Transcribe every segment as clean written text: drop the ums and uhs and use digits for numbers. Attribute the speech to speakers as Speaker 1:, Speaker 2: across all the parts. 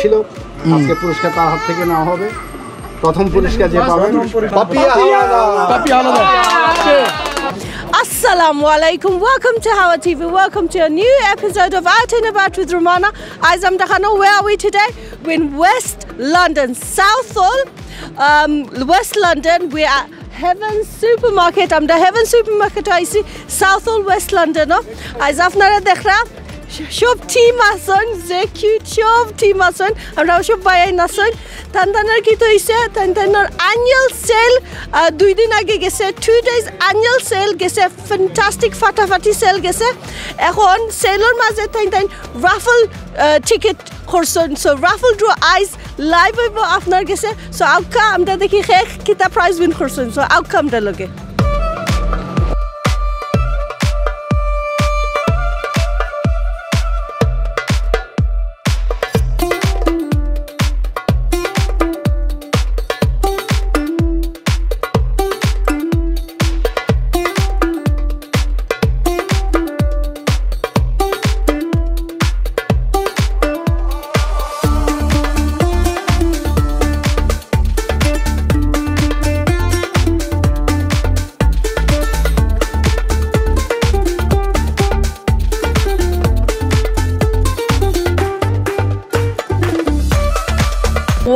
Speaker 1: ছিল। আজকে পুরস্কার তার হাত থেকে নেওয়া হবে। প্রথম পুরস্কার যে পাবেন পাপিয়া আলাদা।
Speaker 2: Assalamu alaikum. Welcome to Hawa TV. Welcome to a new episode of Out and About with Romana. I'm Dakhano. Where are we today? We're in West London, Southall, West London. We're at Heaven Supermarket. I'm the Heaven Supermarket. I see Southall, West London. As afnara dekhra shop team ason, ze cute shop team ason. Amra shop bayai nason. Tantanar ki to ise tantanar annual sale 2 din age gese 2 days annual sale gese fantastic fatafati sale gese ekhon sailor maze tantan raffle ticket korson so raffle draw eyes live hobo apnar gese so aukka amra dekhi khek kita prize win korson so aukka amra loge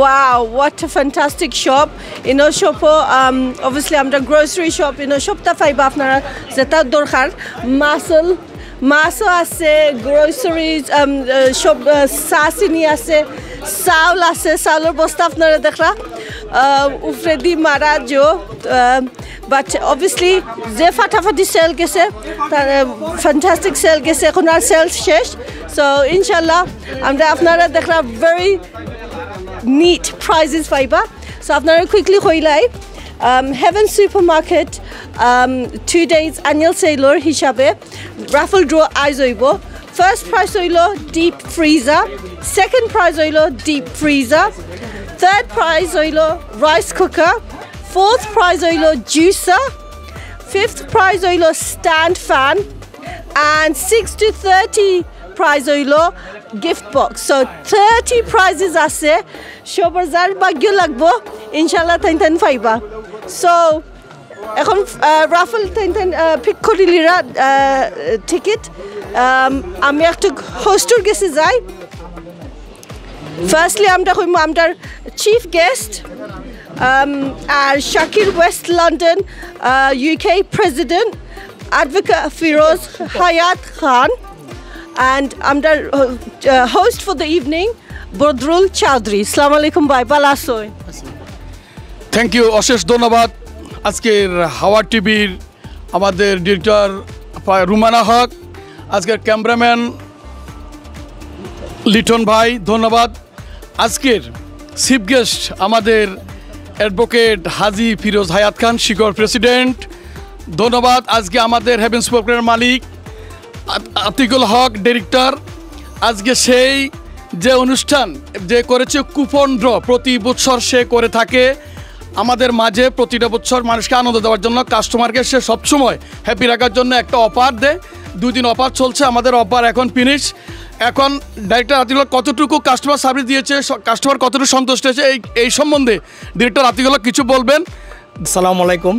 Speaker 2: Wow, what a fantastic shop. Shop obviously আমরা grocery shop shop ta five আপনারা যেটা দরকার মাছ আছে groceries shop সাসিনি আছে চাউল আছে চাউলের বস্তা আপনারা দেখরা উপরে দি মারা জো but obviously যে ফাটাফাটি সেল গেছে fantastic সেল গেছে এখন আর সেল শেষ so inshallah আমরা আপনারা দেখরা very neat prizes fiber so আপনারা quickly কইলাই Heaven Supermarket 2 days annual sale হিসাবে raffle draw eyes হইবো first prize হইলো deep freezer second prize হইলো deep freezer third prize হইলো rice cooker fourth prize হইলো juicer fifth prize হইলো stand fan and 6 to 30 prize হইলো gift box so 30 prizes আছে সবার যার ভাগ্য লাগবো ইনশাআল্লাহ তাইন পাইবা so এখন রাফল তাইন পিক করিলিরা টিকিট আমি একটু হোস্টেল গেছে যাই ফার্স্টলি আমরা কইম আমরার চিফ গেস্ট আর Shakir West London UK president advocate Firoz Hayat Khan and I'm the host for the evening, Bodrul Chowdhury. Assalamu alaikum bhai, bala asoy.
Speaker 3: Thank you, অশেষ ধন্যবাদ আজকের হাওয়া টিভির আমাদের ডিরেক্টর রুমানা হক, আজকের ক্যামেরাম্যান লিটন ভাই ধন্যবাদ। আজকের চিফ গেস্ট আমাদের অ্যাডভোকেট হাজি ফিরোজ হায়াত খান শিকর প্রেসিডেন্ট ধন্যবাদ। আজকে আমাদের হেভেন সুপারমার্কেটের মালিক আতিকুল হক ডিরেক্টর। আজকে সেই যে অনুষ্ঠান যে করেছে কুপন ড্র প্রতি বছর সে করে থাকে আমাদের মাঝে প্রতিটা বছর মানুষকে আনন্দ দেওয়ার জন্য কাস্টমারকে সে সবসময় হ্যাপি রাখার জন্য একটা অফার দেয় 2 দিন অফার চলছে আমাদের অফার এখন ফিনিশ এখন ডাইরেক্টর আতিকুল কতটুকু কাস্টমার সার্ভিস দিয়েছে কাস্টমার কতটুকু সন্তুষ্ট হয়েছে এই সম্বন্ধে ডিরেক্টর আতিকুল কিছু বলবেন।
Speaker 4: আসসালামু আলাইকুম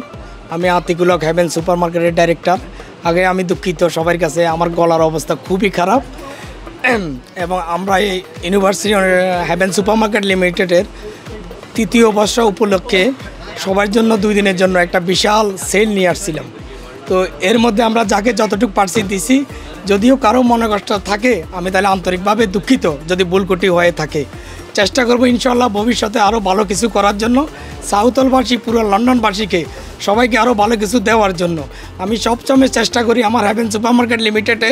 Speaker 4: আমি আতিকুল হক হেভেন সুপারমার্কেটের ডাইরেক্টর। আগে আমি দুঃখিত সবার কাছে আমার গলার অবস্থা খুবই খারাপ এবং আমরা এই ইউনিভার্সিটি হেভেন সুপারমার্কেট লিমিটেডের 3য় বর্ষ উপলক্ষে সবার জন্য 2 দিনের জন্য একটা বিশাল সেল নিয়ে আসছিলাম। তো এর মধ্যে আমরা যাকে যতটুকু পারছি দিছি যদিও কারো মনে কষ্ট থাকে আমি তাহলে আন্তরিকভাবে দুঃখিত যদি ভুলকুটি হয়ে থাকে চেষ্টা করব ইনশাআল্লাহ ভবিষ্যতে আরও ভালো কিছু করার জন্য সাউথলবাসী পুরো লন্ডনবাসীকে সবাইকে আরও ভালো কিছু দেওয়ার জন্য আমি সবসময় চেষ্টা করি আমার হেভেন সুপারমার্কেট লিমিটেডে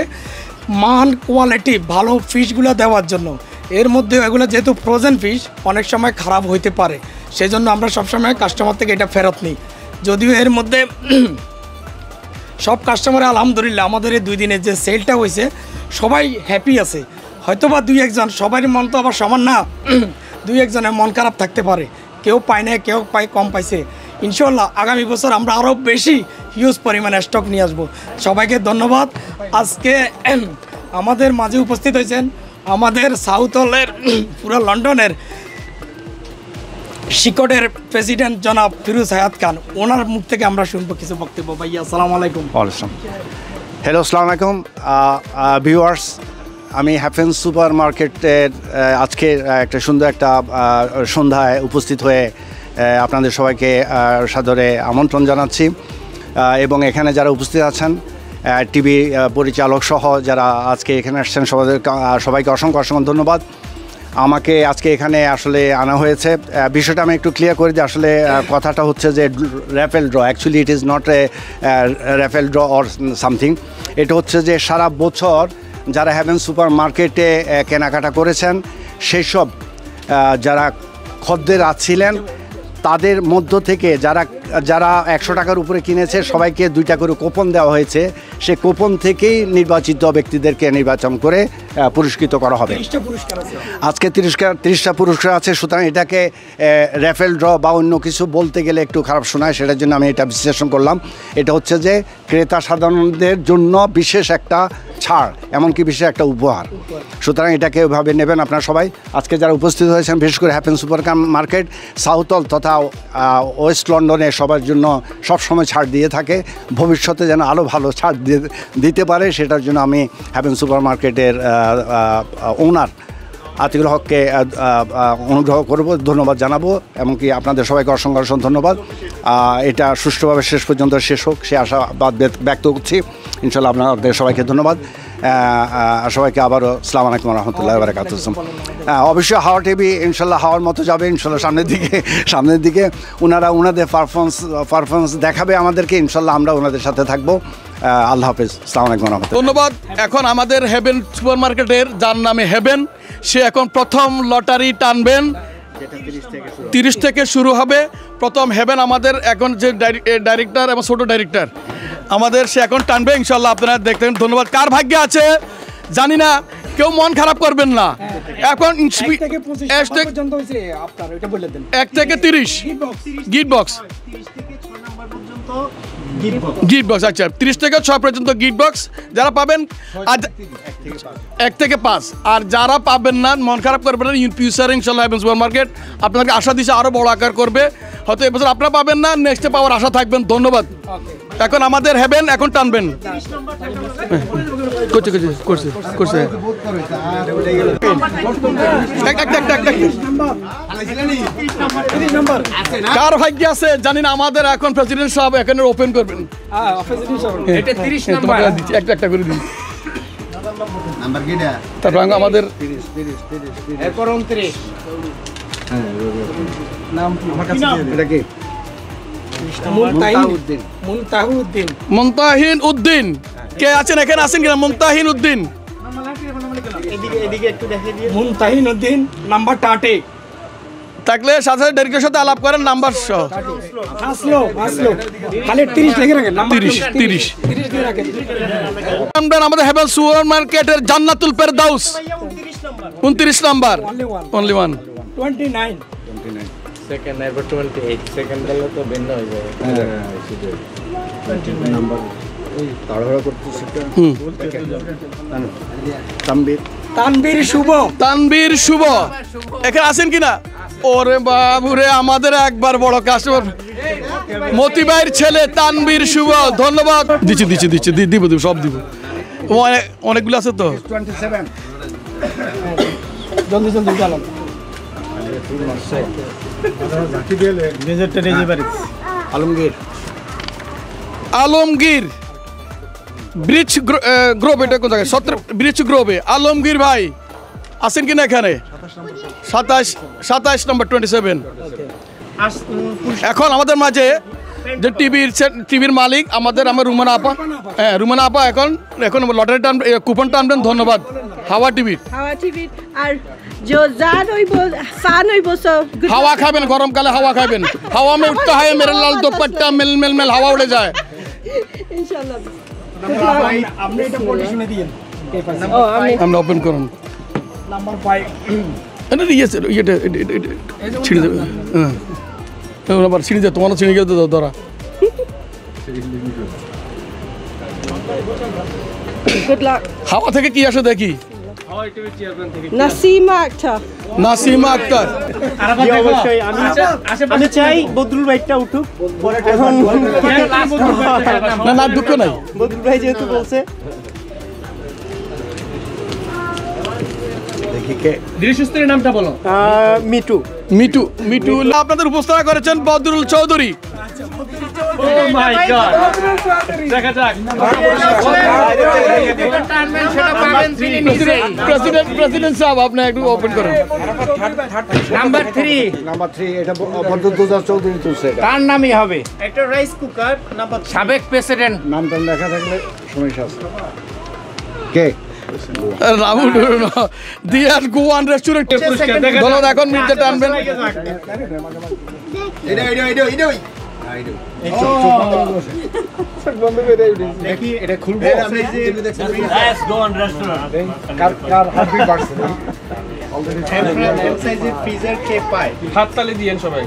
Speaker 4: মান কোয়ালিটি ভালো ফিশগুলো দেওয়ার জন্য। এর মধ্যে এগুলো যেহেতু ফ্রোজেন ফিশ অনেক সময় খারাপ হইতে পারে সেজন্য আমরা সবসময় কাস্টমার থেকে এটা ফেরত নিই। যদিও এর মধ্যে সব কাস্টমার আলহামদুলিল্লাহ আমাদের এই 2 দিনের যে সেলটা হয়েছে সবাই হ্যাপি আছে। হয়তোবা 2-1জন সবারই মন তো আবার সমান না 2-1জনের মন খারাপ থাকতে পারে কেউ পায় না কেউ পায় কম পাইছে ইনশাআল্লাহ আগামী বছর আমরা আরও বেশি হিউজ পরিমাণে স্টক নিয়ে আসবো। সবাইকে ধন্যবাদ। আজকে আমাদের মাঝে উপস্থিত হয়েছেন আমাদের সাউথ হলের পুরো লন্ডনের শিকটের প্রেসিডেন্ট জনাব ফিরোজ হায়াত খান, ওনার মুখ থেকে আমরা শুনবো কিছু বক্তব্য। ভাইয়া আসসালামু আলাইকুম।
Speaker 1: হ্যালো, আসসালামু আলাইকুম ভিউয়ার্স। আমি হ্যাভেন্স সুপার মার্কেটের আজকে একটা সুন্দর একটা সন্ধ্যায় উপস্থিত হয়ে আপনাদের সবাইকে সাদরে আমন্ত্রণ জানাচ্ছি, এবং এখানে যারা উপস্থিত আছেন টিভি পরিচালক সহ যারা আজকে এখানে আসছেন সবাইকে অসংখ্য অসংখ্য ধন্যবাদ। আমাকে আজকে এখানে আসলে আনা হয়েছে, বিষয়টা আমি একটু ক্লিয়ার করে দিই। আসলে কথাটা হচ্ছে যে raffle draw, actually it is not a raffle draw or something. এটা হচ্ছে যে সারা বছর যারা হ্যাভেন সুপার মার্কেটে কেনাকাটা করেছেন সেই সব যারা খদ্দের ছিলেন তাদের মধ্য থেকে যারা 100 টাকার উপরে কিনেছে সবাইকে 2টা করে কুপন দেওয়া হয়েছে। সে কুপন থেকেই নির্বাচিত ব্যক্তিদেরকে নির্বাচন করে পুরস্কৃত করা হবে। আজকে 30টা পুরস্কার আছে, সুতরাং এটাকে র্যাফেল ড্র বা অন্য কিছু বলতে গেলে একটু খারাপ শোনায়, সেটার জন্য আমি এটা বিশ্লেষণ করলাম। এটা হচ্ছে যে ক্রেতা সাধারণদের জন্য বিশেষ একটা ছাড়, এমনকি বিশেষ একটা উপহার। সুতরাং এটাকে ওইভাবে নেবেন আপনারা সবাই। আজকে যারা উপস্থিত হয়েছেন বিশেষ করে হ্যাভেন সুপার মার্কেট সাউথ হল তথা ওয়েস্ট লন্ডনে সবার জন্য সবসময় ছাড় দিয়ে থাকে, ভবিষ্যতে যেন আরও ভালো ছাড় দিতে পারে সেটার জন্য আমি হ্যাভেন সুপার মার্কেটের ওনার আতিকুল হককে অনুগ্রহ করব, ধন্যবাদ জানাবো, এমনকি আপনাদের সবাইকে অসংখ্য অসংখ্য ধন্যবাদ। এটা সুষ্ঠুভাবে শেষ পর্যন্ত শেষ হোক সে আশাবাদ ব্যক্ত করছি। ইনশাল্লাহ আপনাদের সবাইকে ধন্যবাদ। সবাইকে আবারও আসসালামু আলাইকুম রহমতুল্লাহ বারাকাতুহু। অবশ্যই হাওয়া টিভি ইনশাল্লাহ হাওয়ার মতো যাবে ইনশাল্লাহ সামনের দিকে ওনাদের পারফরমেন্স দেখাবে আমাদেরকে, ইনশাল্লাহ আমরা ওনাদের সাথে থাকবো। আল্লাহ হাফেজ, আসসালামু আলাইকুম রহমতুল্লাহ।
Speaker 3: ধন্যবাদ। এখন আমাদের হেভেন সুপার মার্কেটের যার নামে হেভেন, সে এখন প্রথম লটারি টানবেন। 30 থেকে শুরু হবে প্রথম হেভেন। আমাদের এখন যে ডাইরেক্টর এবং ছোট ডাইরেক্টর আমাদের, সে এখন টানবে ইনশাল্লাহ, আপনারা দেখতেন। ধন্যবাদ। কার ভাগ্যে আছে জানি না, কেউ মন খারাপ করবেন না। এখন 1 থেকে 30 গিফট বক্স, আচ্ছা 30 থেকে 6 পর্যন্ত গিফট বক্স যারা পাবেন, আর 1 থেকে 5, আর যারা পাবেন না মন খারাপ করবেন না। ইন ফিউচার ইনশাল্লাহ হ্যাভেন সুপার মার্কেট আপনাকে আশা দিচ্ছে আরও বড় আকার করবে। হয়তো এবছর আপনারা পাবেন না, নেক্সটে পাওয়ার আশা থাকবেন। ধন্যবাদ। এখন আমাদের হেভেন এখন টানবেন। কার ভাগ্য আছে জানি না, আমাদের এখন প্রেসিডেন্ট সাহেব এখানে ওপেন করবেন। একটা করে দিন তারপর আমাদের মুনতাহিন উদ্দিন কে আছেন এখানে? আছেন কিনা মুনতাহিন উদ্দিন?
Speaker 4: মুনতাহিন উদ্দিন নাম্বার 30
Speaker 3: থাকলে সাথে ডাইরেক্টরের সাথে আলাপ করেন নাম্বার সহ।
Speaker 4: খালি 30 লিখে রাখেন, নাম্বার
Speaker 3: 30 আমাদের হেভেন সুপার মার্কেটের জান্নাতুল ফেরদাউস 29 নাম্বার, অনলি ওয়ান
Speaker 4: 29
Speaker 5: সেকেন্ড এবার 28 সেকেন্ড গেলে তো ভিন্ন হয়ে যাবে।
Speaker 1: নাম্বার ওই তাড়াহুড়া করতেছে
Speaker 3: তানবীর শুভ এখানে আছেন কিনা? ওরে বাবুরে, আমাদের একবার বড় কাস্টমার মতিবাইর ছেলে তানবীর শুভ। ধন্যবাদ। দিচ্ছি দিব সব দিব, অনেকগুলো আছে তো।
Speaker 1: 27
Speaker 4: জলদি চালান।
Speaker 3: আলমগীর ব্রিজ গ্রোভ, এটা কোন জায়গায়? ব্রিজ গ্রোভে আলমগীর ভাই আছেন কিনা এখানে? 27 নম্বর 27। এখন আমাদের মাঝে যে টিভির মালিক আমার রুমানা আপা, হ্যাঁ রুমানা আপা এখন লটারি কুপন টানবেন। ধন্যবাদ। হাওয়া টিভির
Speaker 2: আর
Speaker 3: হাওয়া খাবেন, গরমকালে হাওয়া খাবেন। হাওয়া মে উঠতে হয় মেরে লাল দোপাট্টা, মেল মেল মেল হাওয়া উড়ে যায়
Speaker 2: ইনশাআল্লাহ।
Speaker 3: আমরা ওপেন করুন
Speaker 4: নাম্বার 5
Speaker 3: ছিঁড়ে দেবে। হ্যাঁ আবার ছিঁড়ে যায়, তোমারও ছিঁড়ে গেছে ধরা।
Speaker 2: Good luck.
Speaker 3: হাওয়া থেকে কি আসে দেখি।
Speaker 2: Nasima Akhtar.
Speaker 3: নাসিমা আক্তার।
Speaker 6: অবশ্যই আমি চাই বদরুল ভাইটা উঠুক এখন
Speaker 3: না দুঃখ নাই।
Speaker 6: বদরুল ভাই যেহেতু বলছে
Speaker 5: নামটা বলো।
Speaker 6: মিটু
Speaker 3: মিটু আপনাদের উপস্থাপনা করেছেন বদরুল চৌধুরী। প্রেসিডেন্ট সাহেব আপনি একটু ওপেন করেন।
Speaker 5: নাম্বার 3
Speaker 1: এটা বদরুল চৌধুরী তুলছে।
Speaker 5: তার নামই হবে একটা রাইস কুকার। নাম্বার সাবেক প্রেসিডেন্ট
Speaker 1: নামটা লেখা থাকলে সমস্যা আছে। কে
Speaker 3: রাহুল দিয়ার গোয়ান রেস্টুরেন্ট বলো এখন মিটে টানবেন।
Speaker 1: এটা খুলবো
Speaker 5: হাততালি দিয়েন সবাই।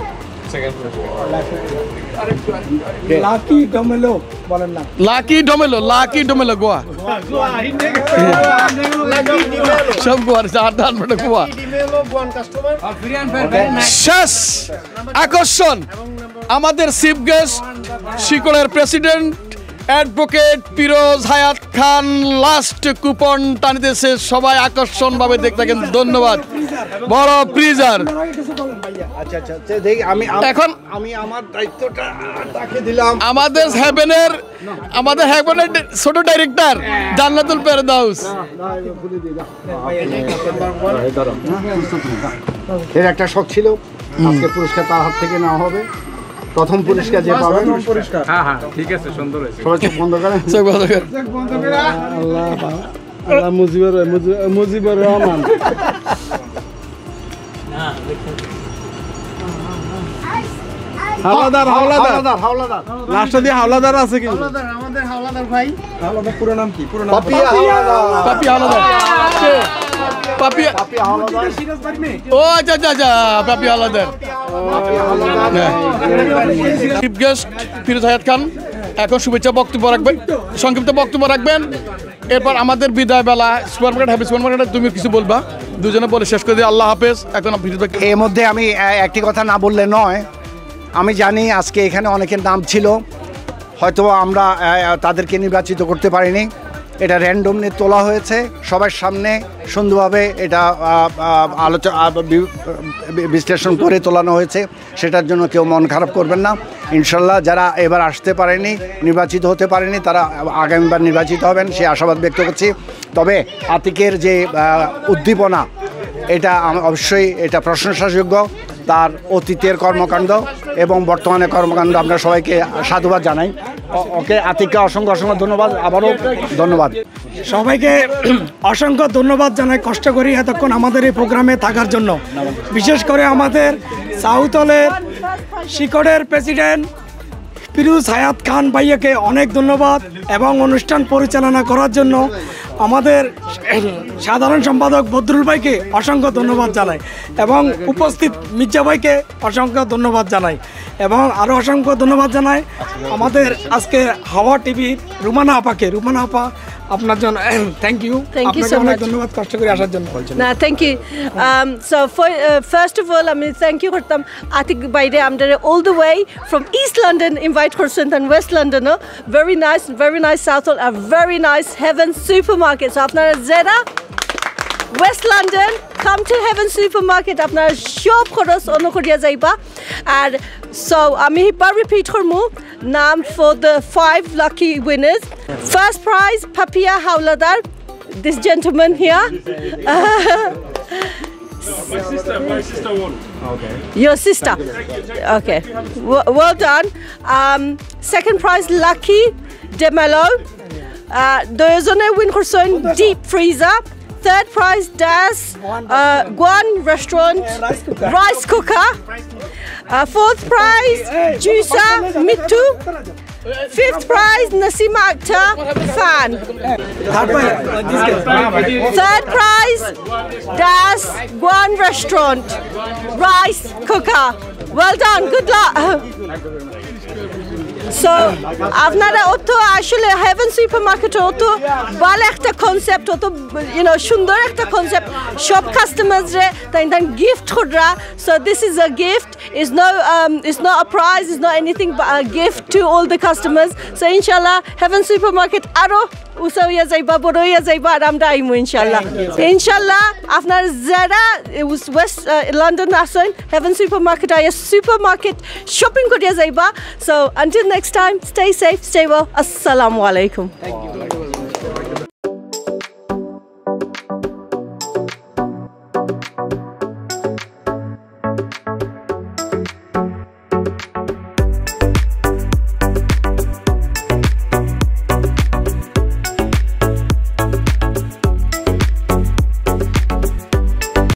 Speaker 4: লাকি ডমেলো বলেন না,
Speaker 3: লাকি ডোমেলো গোয়া সব গোয়া গোয়া। শেষ আকর্ষণ আমাদের চিফ গেস্ট শিকড়ের প্রেসিডেন্ট অ্যাডভোকেট ফিরোজ হায়াত খান লাস্ট কুপন টানিতেছে। সবাই আকর্ষণ ভাবে দেখতে থাকেন। ধন্যবাদ। বড় প্রিজার এখন
Speaker 1: আমি আমার দায়িত্বটা তাকে দিলাম।
Speaker 3: আমাদের হ্যাভেনের ছোট ডাইরেক্টর জান্নাতুল ফেরদাউস।
Speaker 1: এর একটা শখ ছিল, আজকে পুরস্কার তার হাত থেকে নেওয়া হবে। প্রথম পুরস্কার যে পাবেন।
Speaker 5: হ্যাঁ ঠিক আছে, সুন্দর হয়েছে।
Speaker 1: সবাই চোখ বন্ধ করেন।
Speaker 6: আল্লাহ মুজিবুর রহমান। হাওলাদার লাস্টে দিয়ে হাওলাদার আছে কিন্তু।
Speaker 5: আমাদের হাওলাদার ভাই।
Speaker 6: হাওলাদার পুরো নাম কি?
Speaker 1: পাপিয়া হাওলাদার।
Speaker 3: ও আচ্ছা পাপি হাওলাদার। চিফ গেস্ট ফিরোজ হায়াত খান এখন শুভেচ্ছা বক্তব্য রাখবেন, সংক্ষিপ্ত বক্তব্য রাখবেন। এরপর আমাদের বিদায় বেলা সুপারমার্কেট হ্যাপি সুপারমার্কেটে তুমি কিছু বলবা, দুজনে বলে শেষ করে দিয়ে আল্লাহ হাফেজ। এখন
Speaker 1: এর মধ্যে আমি একটি কথা না বললে নয়। আমি জানি আজকে এখানে অনেকের নাম ছিল, হয়তো আমরা তাদেরকে নির্বাচিত করতে পারিনি। এটা র্যান্ডমলি তোলা হয়েছে, সবার সামনে সুন্দরভাবে এটা বিশ্লেষণ করে তোলানো হয়েছে। সেটার জন্য কেউ মন খারাপ করবেন না। ইনশাল্লাহ যারা এবার আসতে পারেনি, নির্বাচিত হতে পারেনি, তারা আগামীবার নির্বাচিত হবেন সে আশাবাদ ব্যক্ত করছি। তবে আতিকের যে উদ্দীপনা, এটা অবশ্যই এটা প্রশংসাযোগ্য। তার অতীতের কর্মকাণ্ড এবং বর্তমানে কর্মকাণ্ড আমরা সবাইকে সাধুবাদ জানাই। ওকে আতিককে অসংখ্য ধন্যবাদ। আবারও ধন্যবাদ
Speaker 4: সবাইকে অসংখ্য ধন্যবাদ জানাই কষ্ট করি এতক্ষণ আমাদের এই প্রোগ্রামে থাকার জন্য। বিশেষ করে আমাদের সাউথ হলের শিকড়ের প্রেসিডেন্ট ফিরোজ হায়াত খান ভাইয়াকে অনেক ধন্যবাদ এবং অনুষ্ঠান পরিচালনা করার জন্য আমাদের সাধারণ সম্পাদক বদরুল ভাইকে অসংখ্য ধন্যবাদ জানাই এবং উপস্থিত মির্জা ভাইকে অসংখ্য ধন্যবাদ জানাই এবং আরও অসংখ্য ধন্যবাদ জানাই আমাদের আজকে হাওয়া টিভির রুমানা আপাকে। রুমানা আপা আপনার জন্য থ্যাংক ইউ
Speaker 2: so much.
Speaker 4: ধন্যবাদ কষ্ট করে আসার জন্য।
Speaker 2: না thank you. So first of all আমি thank you করতাম আতিক বাইরে আমরা all the way from East London invite করছেন and West London. Very nice South Hall, a very nice Heaven Supermarket. So আপনারা যারা West London come to Heaven Supermarket আপনারা সব খরচ অন্য করিয়া যাইবা। আর so আমি হিবার repeat করমু নাম for the 5 lucky winners. First prize Papia Howladar, this gentleman here.
Speaker 5: My sister won.
Speaker 1: Okay.
Speaker 2: Your sister. Okay. Well done. Second prize Lucky Demelo. Doyozone win korson deep freezer. Third prize Das Guan restaurant rice cooker. Fourth prize Juica Mitu. Fifth prize Nasima Akhtar fan. Third prize Das Guan restaurant rice cooker. Well done. Good luck. So আপনারা অত আসলে haven super মার্কেটে অত ভালো একটা concept অত সুন্দর একটা কনসেপ্ট সব কাস্টমার্সরে তাই গিফট করা so this is a gift is not a prize, is not anything but a gift to all the customers. So inshallah, Heaven Supermarket aro usaiya jaiba boroiya jaiba ar amra aimu inshallah. Inshallah, afnar zara West London asoin Heaven Supermarket aya supermarket shopping koriya jaiba. So until next time, stay safe, stay well. Assalamu alaikum.
Speaker 4: Thank you.